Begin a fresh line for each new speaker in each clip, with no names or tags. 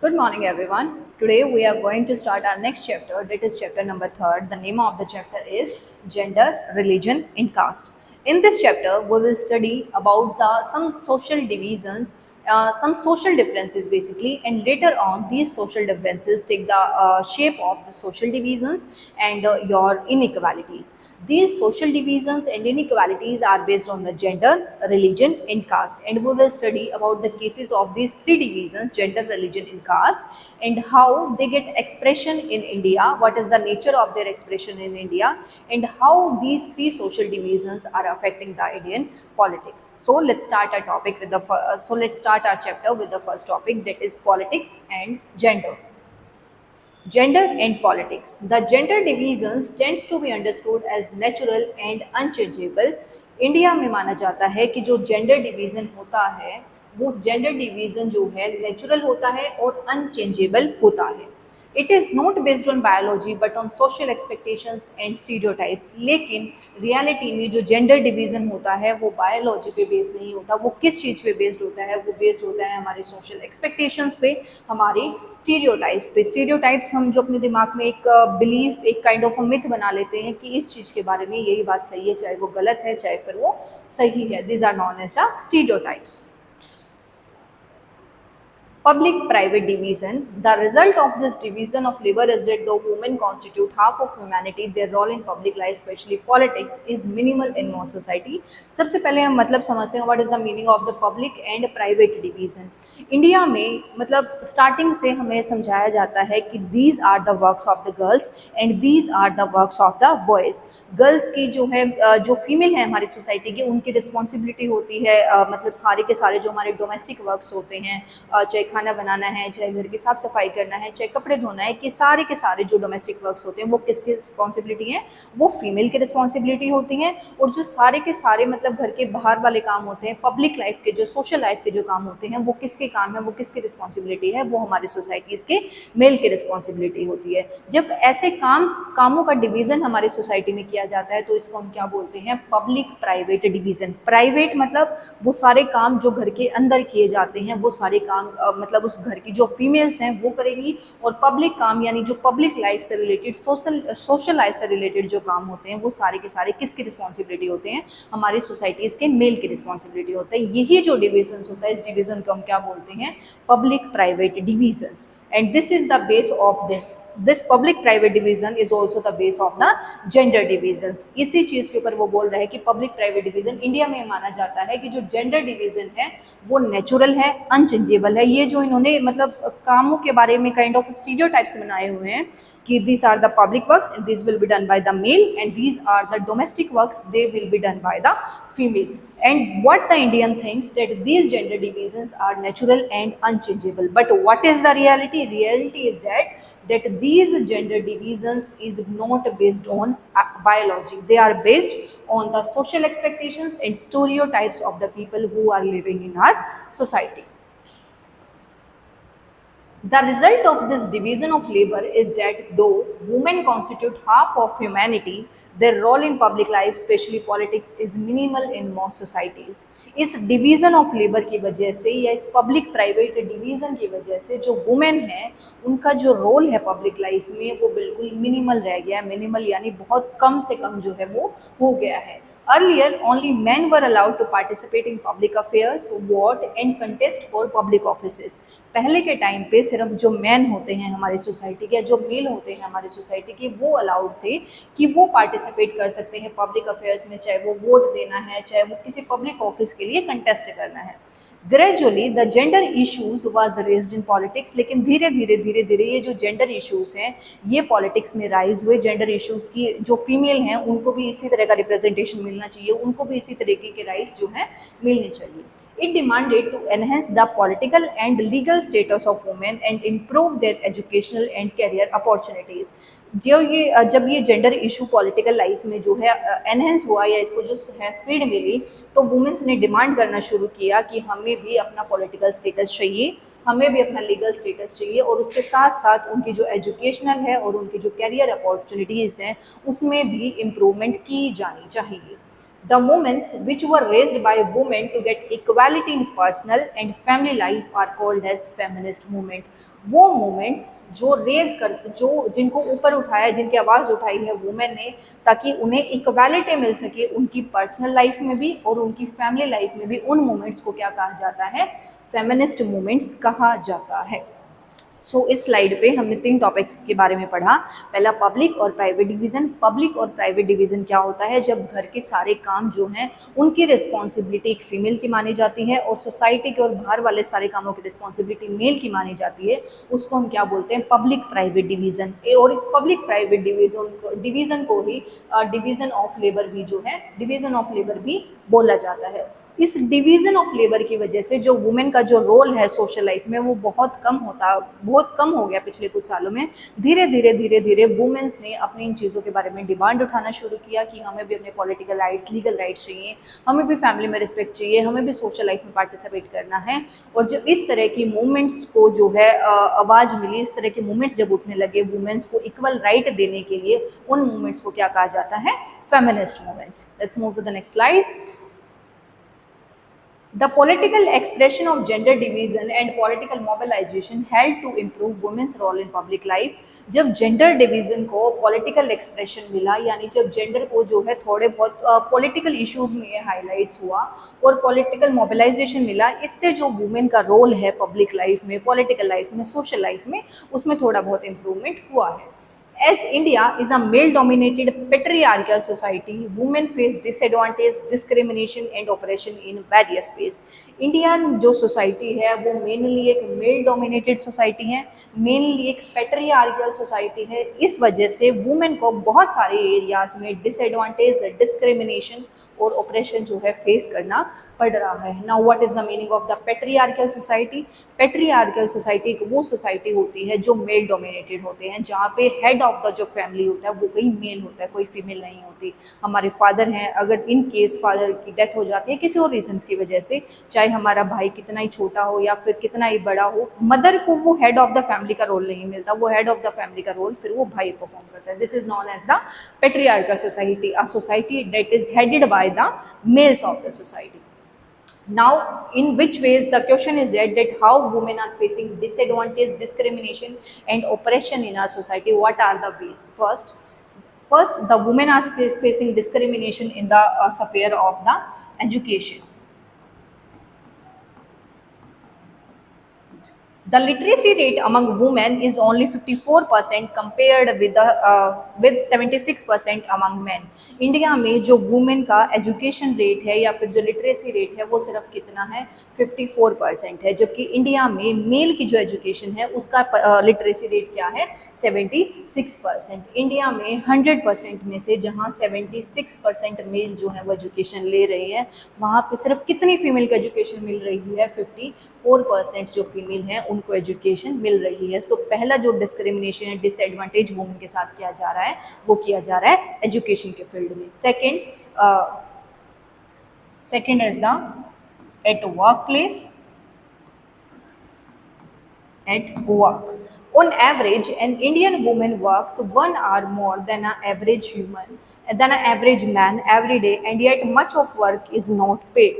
Good morning, everyone. Today we are going to start our next chapter, that is chapter number 3. The name of the chapter is Gender, Religion, and Caste. In this chapter, we will study about some social divisions, some social differences basically, and later on, these social differences take the shape of the social divisions and your inequalities. These social divisions and inequalities are based on the gender, religion, and caste, and we will study about the cases of these three divisions: gender, religion, and caste, and how they get expression in India, what is the nature of their expression in India, and how these three social divisions are affecting the Indian politics. So let's start our topic with let's start our chapter with the first topic, that is politics and gender. Gender and politics. The gender divisions tends to be understood as natural and unchangeable. India में माना जाता है कि जो gender division होता है वो gender division जो है नेचुरल होता है और अनचेंजेबल होता है. It is not based on biology but on social expectations and stereotypes. लेकिन रियलिटी में जो जेंडर डिवीज़न होता है वो बायोलॉजी पे बेस्ड नहीं होता. वो किस चीज़ पे बेस्ड होता है? वो बेस्ड होता है हमारे सोशल एक्सपेक्टेशंस पे, हमारी स्टीरियोटाइप्स पे. स्टीरियोटाइप्स हम जो अपने दिमाग में एक बिलीफ, एक काइंड ऑफ मिथ बना लेते हैं कि इस चीज़ के बारे में यही बात सही है, चाहे वो गलत है चाहे फिर वो सही है. This are known as the stereotypes. Public-private division. The result of this division of labor is that though women constitute half of humanity, their role in public life, especially politics, is minimal in most society. सबसे पहले हम मतलब समझते हैं what is the meaning of the public and private division. India में मतलब starting से हमें समझाया जाता है कि these are the works of the girls and these are the works of the boys. Girls की जो है जो फीमेल है हमारी सोसाइटी की, उनकी रिस्पॉन्सिबिलिटी होती है मतलब सारे के सारे जो हमारे डोमेस्टिक वर्क्स होते हैं, चाहे खाना बनाना है, चाहे घर की साफ़ सफाई करना है, चाहे कपड़े धोना है, कि सारे के सारे जो डोमेस्टिक वर्क्स होते हैं वो किसकी रिस्पॉन्सिबिलिटी हैं? वो फीमेल की रिस्पॉन्सिबिलिटी होती हैं. और जो सारे के सारे मतलब घर के बाहर वाले काम होते हैं, पब्लिक लाइफ के जो सोशल लाइफ के जो काम होते हैं, वो किसके काम है, वो किसकी रिस्पॉन्सिबिलिटी है? वो हमारी सोसाइटीज़ के मेल की रिस्पॉन्सिबिलिटी होती है. जब ऐसे कामों का डिवीज़न हमारी सोसाइटी में किया जाता है तो इसको हम क्या बोलते हैं? Public private division. प्राइवेट मतलब वो सारे काम जो घर के अंदर किए जाते हैं, वो सारे काम मतलब उस घर की जो फीमेल्स हैं वो करेगी. और पब्लिक काम यानी जो पब्लिक लाइफ से रिलेटेड, सोशल लाइफ से रिलेटेड जो काम होते हैं, वो सारे के सारे किसकी रिस्पॉन्सिबिलिटी होते हैं? हमारी सोसाइटीज़ के मेल की रिस्पॉन्सिबिलिटी होता है. यही जो डिविजन्स होता है, इस डिवीज़न को हम क्या बोलते हैं? Public private divisions. And this is the base of this public private division is also the base of the gender divisions. इसी चीज़ के ऊपर वो बोल रहा है कि पब्लिक प्राइवेट डिवीजन इंडिया में माना जाता है कि जो जेंडर डिवीजन है वो नेचुरल है, अनचेंजेबल है. ये जो इन्होंने मतलब कामों के बारे में काइंड ऑफ स्टीरियोटाइप्स बनाए हुए हैं कि these are the public works and these will be done by the male, and these are the domestic works, they will be done by the female. And what the Indian thinks that these gender divisions are natural and unchangeable. But what is the reality? Reality is that these gender divisions is not based on biology. They are based on the social expectations and stereotypes of the people who are living in our society. The result of this division of labor is that though women constitute half of humanity, their role in public life, especially politics, is minimal in most societies. इस division of labour की वजह से या इस public private division की वजह से जो वुमेन है उनका जो रोल है पब्लिक लाइफ में वो बिल्कुल मिनिमल रह गया है. मिनिमल यानी बहुत कम से कम जो है वो हो गया है. Earlier, only men were allowed to participate in public affairs, vote and contest for public offices. पहले के टाइम पे सिर्फ जो मैन होते हैं हमारी सोसाइटी के, जो मेल होते हैं हमारी सोसाइटी के, वो अलाउड थे कि वो पार्टिसिपेट कर सकते हैं पब्लिक अफेयर्स में, चाहे वो वोट देना है, चाहे वो किसी पब्लिक ऑफिस के लिए कंटेस्ट करना है. Gradually the gender issues was raised in politics. लेकिन धीरे धीरे ये जो जेंडर इशूज़ हैं ये पॉलिटिक्स में राइज हुए. जेंडर इशूज़ की जो फीमेल हैं उनको भी इसी तरह का रिप्रेजेंटेशन मिलना चाहिए, उनको भी इसी तरीके के राइट्स जो हैं मिलने चाहिए. It demanded to enhance the political and legal status of women and improve their educational and career opportunities. जब ये जेंडर इशू पॉलिटिकल लाइफ में जो है एनहेंस हुआ या इसको जो है स्पीड मिली, तो वुमेन्स ने डिमांड करना शुरू किया कि हमें भी अपना पॉलिटिकल स्टेटस चाहिए, हमें भी अपना लीगल स्टेटस चाहिए, और उसके साथ साथ उनकी जो एजुकेशनल है और उनकी जो कैरियर अपॉर्चुनिटीज़ हैं उसमें भी इम्प्रूवमेंट की जानी चाहिए. The movements which were raised by women to get equality in personal and family life are called as feminist movement. वो मूवमेंट्स जो रेज कर जो जिनको ऊपर उठाया, जिनकी आवाज़ उठाई है वुमेन ने, ताकि उन्हें इक्वालिटी मिल सके उनकी पर्सनल लाइफ में भी और उनकी फैमिली लाइफ में भी, उन मूवमेंट्स को क्या कहा जाता है? फेमिनिस्ट मूवमेंट्स कहा जाता है। इस स्लाइड पे हमने 3 टॉपिक्स के बारे में पढ़ा। पहला पब्लिक और प्राइवेट डिवीज़न। पब्लिक और प्राइवेट डिवीज़न क्या होता है? जब घर के सारे काम जो हैं उनकी रिस्पॉन्सिबिलिटी एक फीमेल की मानी जाती है और सोसाइटी के और बाहर वाले सारे कामों की रिस्पॉन्सिबिलिटी मेल की मानी जाती है, उसको हम क्या बोलते हैं? Public private division. और इस पब्लिक प्राइवेट डिवीज़न को ही डिवीज़न ऑफ लेबर भी जो है, डिवीज़न ऑफ लेबर भी बोला जाता है। इस डिवीज़न ऑफ लेबर की वजह से जो वुमेन का जो रोल है सोशल लाइफ में वो बहुत कम हो गया पिछले कुछ सालों में। धीरे धीरे वुमेन्स ने अपनी इन चीज़ों के बारे में डिमांड उठाना शुरू किया कि हमें भी अपने पॉलिटिकल राइट्स, लीगल राइट्स चाहिए, हमें भी फैमिली में रिस्पेक्ट चाहिए, हमें भी सोशल लाइफ में पार्टिसिपेट करना है। और जब इस तरह की मूवमेंट्स को जो है आवाज़ मिली, इस तरह के मूवमेंट्स जब उठने लगे वुमेन्स को इक्वल राइट देने के लिए, उन मूवमेंट्स को क्या कहा जाता है? Feminist movements. Let's move to the next slide. The political expression of gender division and political mobilization helped to improve women's role in public life। जब जेंडर डिवीजन को पॉलिटिकल एक्सप्रेशन मिला, यानी जब जेंडर को जो है थोड़े बहुत पॉलिटिकल इश्यूज में ये हाईलाइट्स हुआ और पॉलिटिकल मोबिलाइजेशन मिला, इससे जो वुमेन का रोल है पब्लिक लाइफ में, पॉलिटिकल लाइफ में, सोशल लाइफ में, उसमें थोड़ा बहुत इम्प्रूवमेंट हुआ है। As India is a male-dominated patriarchal society, women face disadvantage, discrimination and oppression in various ways। Indian जो सोसाइटी है वो मेनली एक मेल डोमिनेटेड सोसाइटी है, मेनली एक पेट्रियार्कल सोसाइटी है। इस वजह से वुमेन को बहुत सारे एरियाज में डिसएडवांटेज, डिस्क्रिमिनेशन और ऑपरेशन जो है फेस करना पड़ रहा है। Now what is the meaning of the patriarchal society? Patriarchal society वो सोसाइटी होती है जो मेल डोमिनेटेड होते हैं, जहाँ पे हेड ऑफ द जो फैमिली होता है वो कोई मेल होता है, कोई फीमेल नहीं होती। हमारे फादर हैं, अगर इन केस फादर की डेथ हो जाती है किसी और रीजंस की वजह से, चाहे हमारा भाई कितना ही छोटा हो या फिर कितना ही बड़ा हो, मदर को वो हेड ऑफ द फैमिली का रोल नहीं मिलता, वो हेड ऑफ द फैमिली का रोल फिर वो भाई परफॉर्म करता है। This is known as the patriarchal society, a society that is headed by the males of the society. Now, in which ways, the question is that how women are facing disadvantage, discrimination and oppression in our society? What are the ways? First, the women are facing discrimination in the sphere of the education. The literacy rate among women is only 54% compared with 76% among men। India में जो women का education rate है या फिर जो literacy rate है वो सिर्फ कितना है? 54% है, जबकि इंडिया में मेल की जो एजुकेशन है उसका लिटरेसी रेट क्या है? 76%। इंडिया में 100% में से जहाँ 76% मेल जो है वो एजुकेशन ले रहे हैं, वहाँ पे सिर्फ कितनी फीमेल को एजुकेशन मिल रही है? 54% जो फीमेल हैं उनको एजुकेशन मिल रही है। तो पहला जो डिस्क्रिमिनेशन है, डिसएडवांटेज वुमेन के साथ किया जा रहा है, वो किया जा रहा है एजुकेशन के फील्ड में। Second is the at work place, at work. On average, an Indian woman works 1 hour more than an average man every day, and yet much of work is not paid.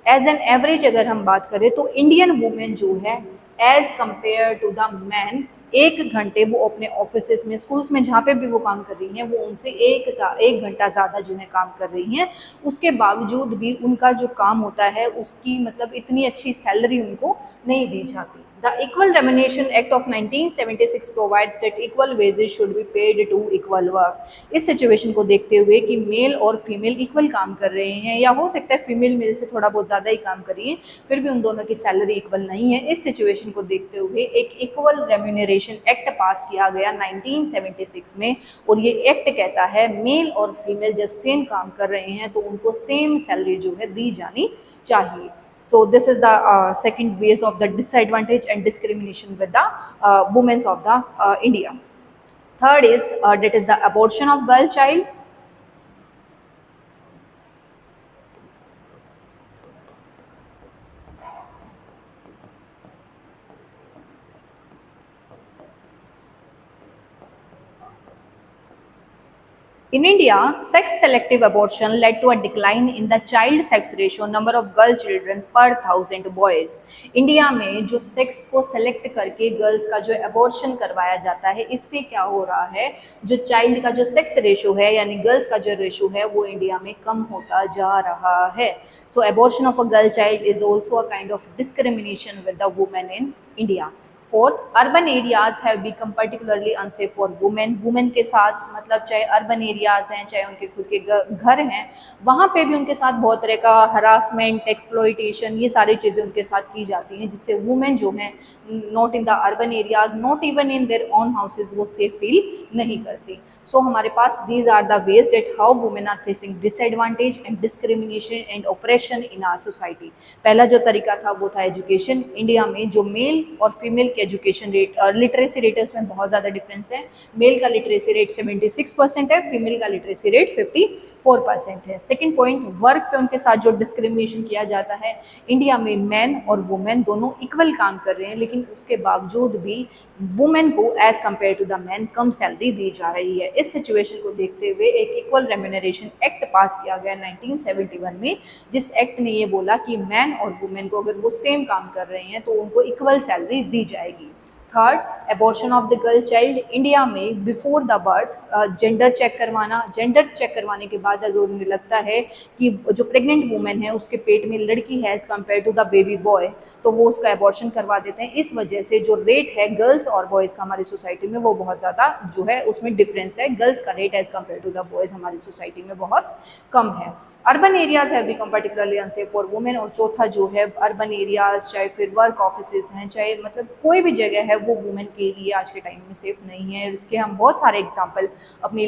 As an average अगर हम बात करें तो Indian women जो है as compare to the man, 1 घंटे वो अपने ऑफिस में, स्कूल्स में, जहाँ पे भी वो काम कर रही हैं, वो उनसे 1 घंटा ज़्यादा जो है काम कर रही हैं। उसके बावजूद भी उनका जो काम होता है उसकी मतलब इतनी अच्छी सैलरी उनको नहीं दी जाती। The Equal Remuneration Act of 1976 provides that equal wages should be paid to equal work। इस सिचुएशन को देखते हुए कि मेल और फीमेल इक्वल काम कर रहे हैं, या हो सकता है फीमेल मेल से थोड़ा बहुत ज़्यादा ही काम कर रही है, फिर भी उन दोनों की सैलरी इक्वल नहीं है। इस सिचुएशन को देखते हुए एक इक्वल रेम्यूनरेशन एक्ट पास किया गया 1976 में, और ये एक्ट कहता है मेल और फीमेल जब सेम काम कर रहे हैं तो उनको सेम सैलरी जो है दी जानी चाहिए। So this is the second ways of the disadvantage and discrimination with the women of the India. Third is that is the abortion of girl child. In India, sex selective abortion led to a decline in the child sex ratio, number of girl children per 1,000 boys. India में जो sex को select करके girls का जो abortion करवाया जाता है, इससे क्या हो रहा है, जो चाइल्ड का जो सेक्स रेशो है यानी गर्ल्स का जो रेशो है वो इंडिया में कम होता जा रहा है. So abortion of a girl child is also a kind of discrimination with the women in India. Fourth, urban areas have become particularly unsafe for women. Women के साथ मतलब चाहे अर्बन एरियाज हैं चाहे उनके खुद के घर हैं, वहाँ पे भी उनके साथ बहुत तरह का हरासमेंट, एक्सप्लॉइटेशन, ये सारी चीज़ें उनके साथ की जाती हैं, जिससे वुमेन जो हैं not in the urban areas, not even in their own houses, वो सेफ फील नहीं करती. सो हमारे पास these are the ways that how women are facing disadvantage and discrimination and oppression in our society. पहला जो तरीका था वो था एजुकेशन. इंडिया में जो मेल और फीमेल के एजुकेशन रेट और लिटरेसी रेट है उसमें बहुत ज़्यादा डिफरेंस है. मेल का लिटरेसी रेट 76% है, फीमेल का लिटरेसी रेट 54% है. सेकेंड पॉइंट, वर्क पे उनके साथ जो डिस्क्रिमिनेशन किया जाता है. इंडिया में मैन और वुमेन दोनों इक्वल काम कर रहे हैं, लेकिन उसके बावजूद भी वुमेन को as compare to the man कम सैलरी दी जा रही है. इस सिचुएशन को देखते हुए एक इक्वल रेम्यूनरेशन एक्ट पास किया गया 1971 में, जिस एक्ट ने ये बोला कि मैन और वुमेन को अगर वो सेम काम कर रहे हैं तो उनको इक्वल सैलरी दी जाएगी. Third, abortion of the girl child. India में before the birth gender check करवाना, जेंडर चेक करवाने के बाद अगर उन्हें लगता है कि जो प्रेग्नेंट वुमेन है उसके पेट में लड़की है as compare to the baby boy, तो वो उसका एबॉर्शन करवा देते हैं. इस वजह से जो रेट है गर्ल्स और बॉयज़ का हमारी सोसाइटी में वो बहुत ज़्यादा जो है उसमें डिफरेंस है. गर्ल्स का rate as compare to the boys हमारी सोसाइटी में बहुत कम है. Urban areas have become particularly unsafe for women. और चौथा जो है अर्बन एरियाज, चाहे फिर वर्क ऑफिसेज हैं, चाहे मतलब कोई भी जगह है, वो वुमेन के लिए आज के टाइम में सेफ नहीं है. इसके हम बहुत सारे एग्जांपल अपनी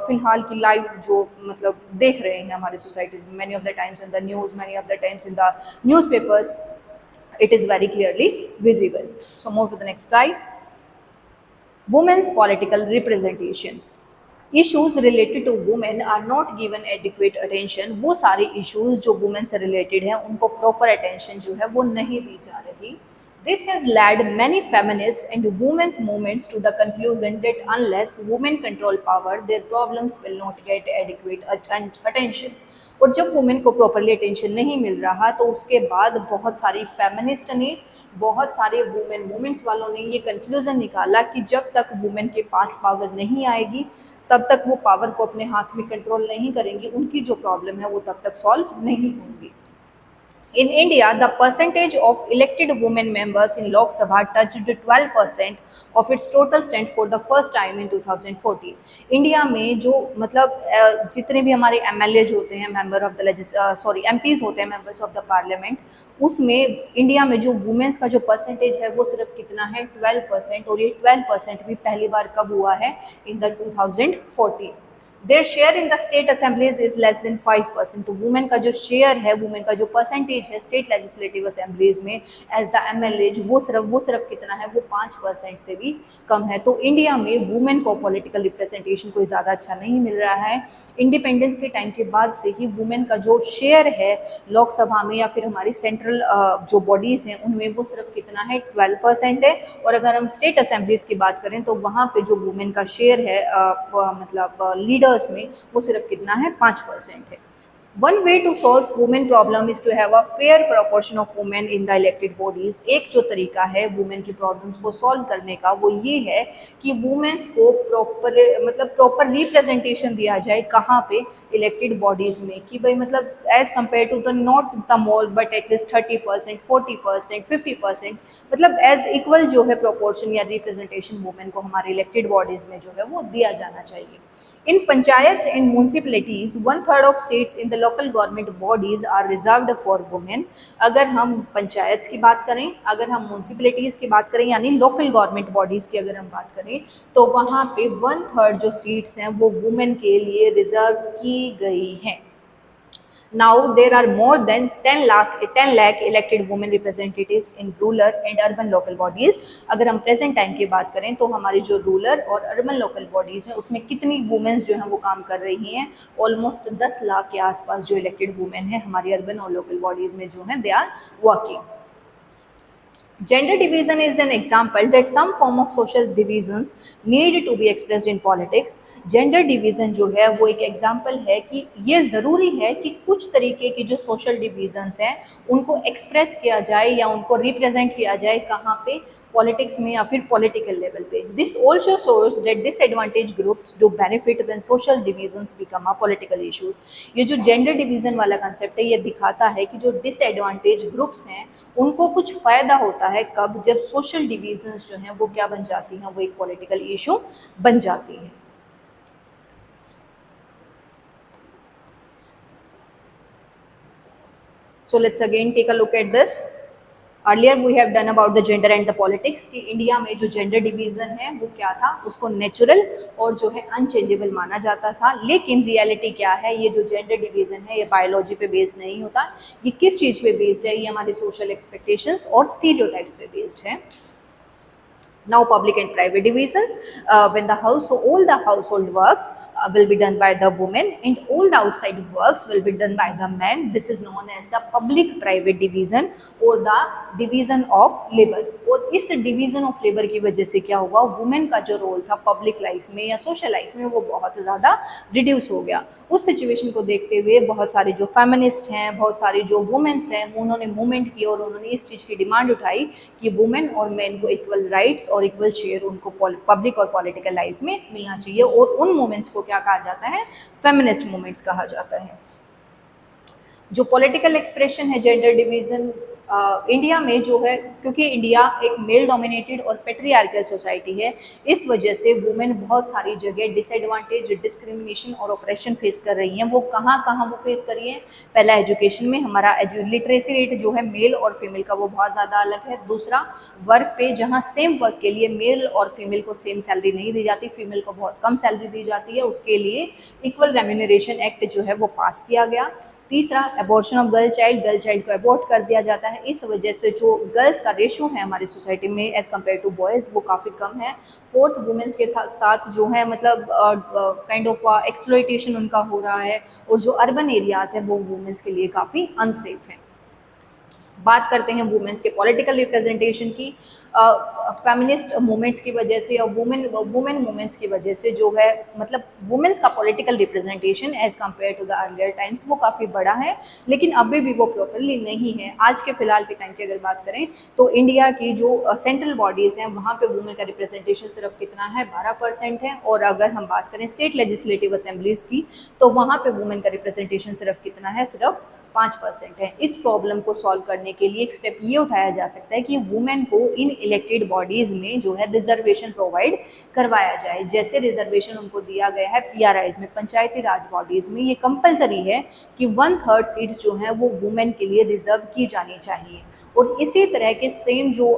फिलहाल की लाइव जो मतलब देख रहे हैं हमारे सोसाइटीज़ में. Many of the times in the news, many of the times in the newspapers, it is very clearly visible. So move to the next slide. Women's political representation. Issues related to women are not given adequate attention. वो सारे issues जो women से related हैं उनको proper attention जो है वो नहीं दी जा रही. This has led many feminist and women's movements to the conclusion that unless women control power, their problems will not get adequate attention. और जब वुमेन को प्रॉपरली अटेंशन नहीं मिल रहा तो उसके बाद बहुत सारी फेमिनिस्ट ने, बहुत सारे वुमेन्स वालों ने ये कंक्लूजन निकाला कि जब तक वुमेन के पास पावर नहीं आएगी तब तक वो पावर को अपने हाथ में कंट्रोल नहीं करेंगी, उनकी जो प्रॉब्लम है वो तब तक सॉल्व नहीं होंगी. In India, the percentage of elected women members in Lok Sabha touched 12% of its total strength for the first time in 2014. India में जो मतलब जितने भी हमारे MLAs होते हैं, मेंबर ऑफ द MPs होते हैं, मेंबर्स ऑफ द पार्लियामेंट, उसमें इंडिया में जो वुमेन्स का जो परसेंटेज है वो सिर्फ कितना है, 12%. और ये 12% भी पहली बार कब हुआ है, in the 2014. Their share in the state assemblies is less than 5%. तो वुमेन का जो शेयर है, वुमेन का जो परसेंटेज है स्टेट लेजिस्लेटिव असेंबलीज में एज द MLA, वो सिर्फ कितना है, वो 5% से भी कम है. तो इंडिया में वुमेन को पॉलिटिकल रिप्रेजेंटेशन कोई ज़्यादा अच्छा नहीं मिल रहा है. इंडिपेंडेंस के टाइम के बाद से ही वुमेन का जो शेयर है लोकसभा में या फिर हमारी सेंट्रल जो बॉडीज़ हैं उनमें वो सिर्फ कितना है, 12% है. और अगर हम स्टेट असेंबलीज की बात करें तो वहाँ पे जो वुमेन का शेयर है मतलब लीडर्स में वो सिर्फ कितना है, 5% है. One way to solve women problem is to have a fair proportion of women in the elected bodies. एक जो तरीका है वुमेन की प्रॉब्लम्स को सॉल्व करने का वो ये है कि वुमेन्स को प्रॉपर रिप्रेजेंटेशन दिया जाए. कहाँ पे, इलेक्टेड बॉडीज़ में, कि भाई मतलब as compare to the not the more but at least 30%, 40%, 50%, मतलब एज इक्वल जो है प्रोपोर्शन या रिप्रेजेंटेशन वुमेन को हमारे इलेक्टेड बॉडीज़ में जो है वो दिया जाना चाहिए. In panchayats and municipalities, 1/3 of seats in the local government bodies are reserved for women. अगर हम पंचायत की बात करें, अगर हम म्यूनसिपलिटीज़ की बात करें यानी लोकल गवर्नमेंट बॉडीज़ की अगर हम बात करें तो वहाँ पे 1/3 जो सीट्स हैं वो वुमेन के लिए रिजर्व की गई हैं. Now there are more than 10 lakh elected women representatives in rural and urban local bodies. अगर हम प्रेजेंट टाइम की बात करें तो हमारी जो रूरल और अर्बन लोकल बॉडीज़ हैं उसमें कितनी वुमेन्स जो हैं वो काम कर रही हैं, ऑलमोस्ट 10 लाख के आसपास जो इलेक्टेड वुमेन हैं हमारी अर्बन और लोकल बॉडीज़ में जो हैं they are working. Gender division is an example that some form of social divisions need to be expressed in politics. Gender division जो है वो एक एग्जाम्पल है कि ये ज़रूरी है कि कुछ तरीके की जो सोशल डिविजन्स हैं उनको एक्सप्रेस किया जाए या उनको रिप्रेजेंट किया जाए कहाँ पे, पॉलिटिक्स में या फिर पॉलिटिकल लेवल पे. This also shows that disadvantage groups do benefit when social divisions become a political issues. ये जो जेंडर डिवीजन वाला कंसेप्ट है ये दिखाता है कि जो डिसएडवांटेज ग्रुप्स हैं उनको कुछ फ़ायदा होता है कब, जब सोशल डिविजन्स जो हैं वो क्या बन जाती हैं, वो एक पॉलिटिकल इशू बन जाती है. So let's again take a look at this. Earlier we have done about the gender and the politics कि इंडिया में जो जेंडर डिवीज़न है वो क्या था, उसको नेचुरल और जो है अनचेंजेबल माना जाता था. लेकिन रियलिटी क्या है, ये जो जेंडर डिवीज़न है ये बायोलॉजी पे बेस्ड नहीं होता. ये किस चीज़ पे बेस्ड है, ये हमारे सोशल एक्सपेक्टेशंस और स्टीरियोटाइप्स पे बेस्ड है. Now public and private divisions, when the all the household works will be done by the women and all the outside works will be done by the men. This is known as the public private division or the division of labor. और इस division of labor की वजह से क्या हुआ, women का जो role था पब्लिक लाइफ में या सोशल लाइफ में वो बहुत ज़्यादा रिड्यूस हो गया. उस सिचुएशन को देखते हुए बहुत सारे जो फेमिनिस्ट हैं, बहुत सारी जो वुमेन्स हैं, उन्होंने मूवमेंट की और उन्होंने इस चीज़ की डिमांड उठाई कि वुमेन और मेन को इक्वल राइट्स और इक्वल शेयर उनको पब्लिक और पॉलिटिकल लाइफ में मिलना चाहिए. और उन मूवमेंट्स को क्या कहा जाता है, फेमिनिस्ट मूवमेंट्स कहा जाता है. जो पॉलिटिकल एक्सप्रेशन है जेंडर डिवीज़न इंडिया में जो है, क्योंकि इंडिया एक मेल डोमिनेटेड और पेट्रियार्कल सोसाइटी है, इस वजह से वुमेन बहुत सारी जगह डिसएडवांटेज, डिस्क्रिमिनेशन और ऑपरेशन फेस कर रही हैं. वो कहाँ कहाँ वो फेस कर रही हैं, पहला एजुकेशन में हमारा लिटरेसी रेट जो है मेल और फीमेल का वो बहुत ज़्यादा अलग है. दूसरा वर्क पे, जहाँ सेम वर्क के लिए मेल और फीमेल को सेम सैलरी नहीं दी जाती, फीमेल को बहुत कम सैलरी दी जाती है, उसके लिए इक्वल रेम्यूनरेशन एक्ट जो है वो पास किया गया. तीसरा एबॉर्शन ऑफ गर्ल चाइल्ड को एबॉर्ट कर दिया जाता है. इस वजह से जो गर्ल्स का रेशियो है हमारी सोसाइटी में एज़ कम्पेयर टू बॉयज़ वो काफ़ी कम है. फोर्थ, वुमेन्स के साथ जो है मतलब काइंड ऑफ एक्सप्लॉइटेशन उनका हो रहा है और जो अर्बन एरियाज़ हैं वो वुमेन्स के लिए काफ़ी अनसेफ हैं. बात करते हैं वुमेन्स के पॉलिटिकल रिप्रेजेंटेशन की. फेमिनिस्ट मूवमेंट्स की वजह से और वुमेन मूवमेंट्स की वजह से जो है मतलब वुमेन्स का political representation as compare to the earlier times वो काफ़ी बड़ा है, लेकिन अभी भी वो प्रॉपरली नहीं है. आज के फिलहाल के टाइम की अगर बात करें तो इंडिया की जो सेंट्रल बॉडीज़ हैं वहाँ पे वुमेन का रिप्रेजेंटेशन सिर्फ कितना है, 12% है. और अगर हम बात करें स्टेट लेजिस्लेटिव असेंबलीज़ की तो वहाँ पे वुमेन का रिप्रेजेंटेशन सिर्फ कितना है, सिर्फ 5% है. इस प्रॉब्लम को सॉल्व करने के लिए एक स्टेप ये उठाया जा सकता है कि वुमेन को इन इलेक्टेड बॉडीज़ में जो है रिजर्वेशन प्रोवाइड करवाया जाए. जैसे रिजर्वेशन उनको दिया गया है पीआरआईज में, पंचायती राज बॉडीज़ में ये कंपलसरी है कि 1/3 सीट्स जो हैं वो वुमेन के लिए रिजर्व की जानी चाहिए. और इसी तरह के सेम जो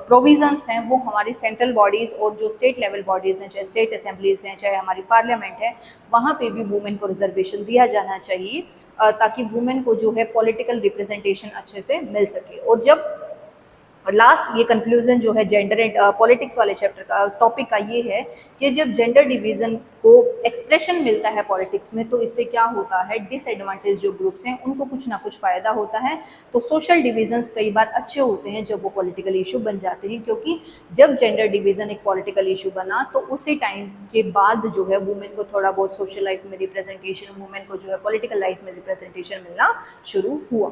प्रोविजंस हैं वो हमारी सेंट्रल बॉडीज़ और जो स्टेट लेवल बॉडीज़ हैं, चाहे स्टेट असेंबलीज़ हैं, चाहे हमारी पार्लियामेंट है, वहाँ पे भी वुमेन को रिजर्वेशन दिया जाना चाहिए ताकि वुमेन को जो है पॉलिटिकल रिप्रेजेंटेशन अच्छे से मिल सके. और जब लास्ट ये कंक्लूजन जो है जेंडर एंड पॉलिटिक्स वाले चैप्टर का टॉपिक का ये है कि जब जेंडर डिवीज़न को एक्सप्रेशन मिलता है पॉलिटिक्स में तो इससे क्या होता है, डिसएडवांटेज जो ग्रुप्स हैं उनको कुछ ना कुछ फ़ायदा होता है. तो सोशल डिविजन्स कई बार अच्छे होते हैं जब वो पॉलिटिकल इशू बन जाते हैं, क्योंकि जब जेंडर डिवीज़न एक पॉलिटिकल इशू बना तो उसी टाइम के बाद जो है वुमेन को थोड़ा बहुत सोशल लाइफ में रिप्रेजेंटेशन, वुमेन को जो है पॉलिटिकल लाइफ में रिप्रेजेंटेशन मिलना शुरू हुआ.